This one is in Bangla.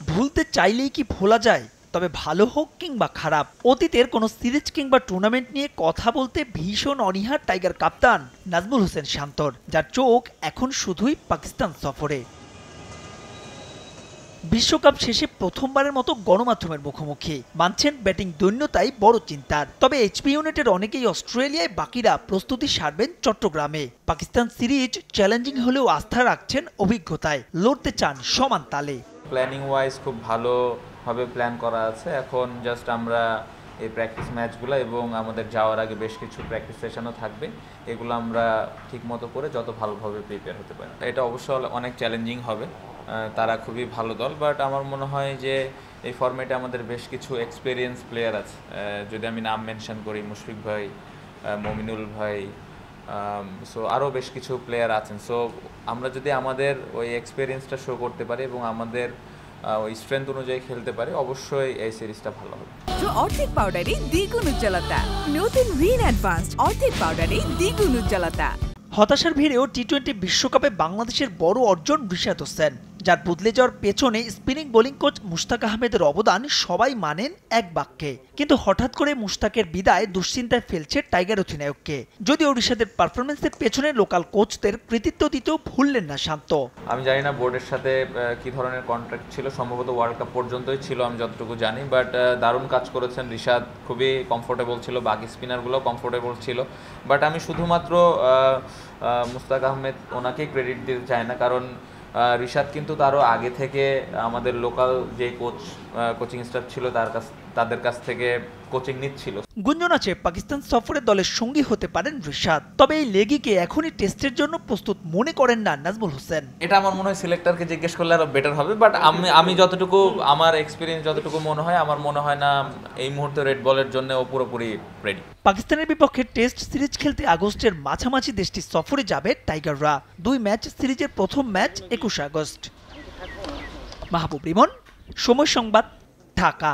ভুলতে চাইলেই কি ভোলা যায়? তবে ভালো হোক কিংবা খারাপ, অতীতের কোনো সিরিজ কিংবা টুর্নামেন্ট নিয়ে কথা বলতে ভীষণ অনীহা টাইগার কাপ্তান নাজমুল হোসেন শান্তর, যার চোখ এখন শুধুই পাকিস্তান সফরে। বিশ্বকাপ শেষে প্রথমবারের মতো গণমাধ্যমের মুখোমুখি, মানছেন ব্যাটিং দৈন্যতাই বড় চিন্তার। তবে এইচপি ইউনিটের অনেকেই অস্ট্রেলিয়ায়, বাকিরা প্রস্তুতি সারবেন চট্টগ্রামে। পাকিস্তান সিরিজ চ্যালেঞ্জিং হলেও আস্থা রাখছেন অভিজ্ঞতায়, লড়তে চান সমান তালে। প্ল্যানিং ওয়াইজ খুব ভালোভাবে প্ল্যান করা আছে। এখন জাস্ট আমরা এই প্র্যাকটিস ম্যাচগুলো এবং আমাদের যাওয়ার আগে বেশ কিছু প্র্যাকটিস সেশনও থাকবে, এগুলো আমরা ঠিক মতো করে যত ভালোভাবে প্রিপেয়ার হতে পারি। এটা অবশ্যই অনেক চ্যালেঞ্জিং হবে, তারা খুবই ভালো দল, বাট আমার মনে হয় যে এই ফরম্যাটে আমাদের বেশ কিছু এক্সপিরিয়েন্স প্লেয়ার আছে। যদি আমি নাম মেনশন করি, মুশফিক ভাই, মমিনুল ভাই, সো আরও বেশ কিছু প্লেয়ার আছেন। সো আমরা যদি আমাদের ওই এক্সপিরিয়েন্সটা শো করতে পারি এবং আমাদের ওই স্ট্রেংথ অনুযায়ী খেলতে পারি, অবশ্যই এই সিরিজটা ভালো হবে। অর্ধেক পাউডারে দ্বিগুণ উজ্জ্বলতা, নতুন রিন অ্যাডভান্সড অর্ধেক পাউডারে দ্বিগুণ উজ্জ্বলতা। হতাশার ভিড়েও টি-20 বিশ্বকাপে বাংলাদেশের বড় অর্জন রিশাদ হোসেন, যার বদলে যাওয়ার পেছনে স্পিনিং বোলিং কোচ মুশতাক আহমেদের অবদান সবাই মানেন এক বাক্যে। কিন্তু হঠাৎ করে মুশতাকের বিদায় দুশ্চিন্তায় ফেলছে টাইগার অধিনায়ককে। যদিও রিশাদের পারফরমেন্সের পেছনে লোকাল কোচদের কৃতিত্ব দিতেও ভুললেন না শান্ত। আমি জানি না বোর্ডের সাথে কি ধরনের কন্ট্রাক্ট ছিল, সম্ভবত ওয়ার্ল্ড কাপ পর্যন্তই ছিল আমি যতটুকু জানি, বাট দারুণ কাজ করেছেন রিশাদ, খুবই কমফোর্টেবল ছিল, বাকি স্পিনারগুলো কমফোর্টেবল ছিল। বাট আমি শুধুমাত্র মুশতাক আহমেদ ওনাকেই ক্রেডিট দিতে চাই না, কারণ রিশাদ কিন্তু তারও আগে থেকে আমাদের লোকাল যে কোচিং স্টাফ ছিল তাদের কাছ থেকে কোচিং নিচ্ছিল। গুঞ্জন আছে পাকিস্তান সফরে দলের সঙ্গী হতে পারেন রিশাদ, তবে এই লেগিকে এখনই টেস্টের জন্য প্রস্তুত মনে করেন না নাজমুল হোসেন। এটা আমার মনে হয় সিলেক্টরকে জিজ্ঞেস করলে আরো বেটার হবে, বাট আমি যতটুকু আমার এক্সপিরিয়েন্স যতটুকু মনে হয়, আমার মনে হয় না এই মুহূর্তে রেড বলের জন্য ও পুরোপুরি রেডি। পাকিস্তানের বিপক্ষে টেস্ট সিরিজ খেলতে আগস্টের মাঝামাঝি দেশটি সফরে যাবে টাইগাররা। 2 ম্যাচ সিরিজের প্রথম ম্যাচ 21 আগস্ট। মাহবুব রিমন, সময় সংবাদ, ঢাকা।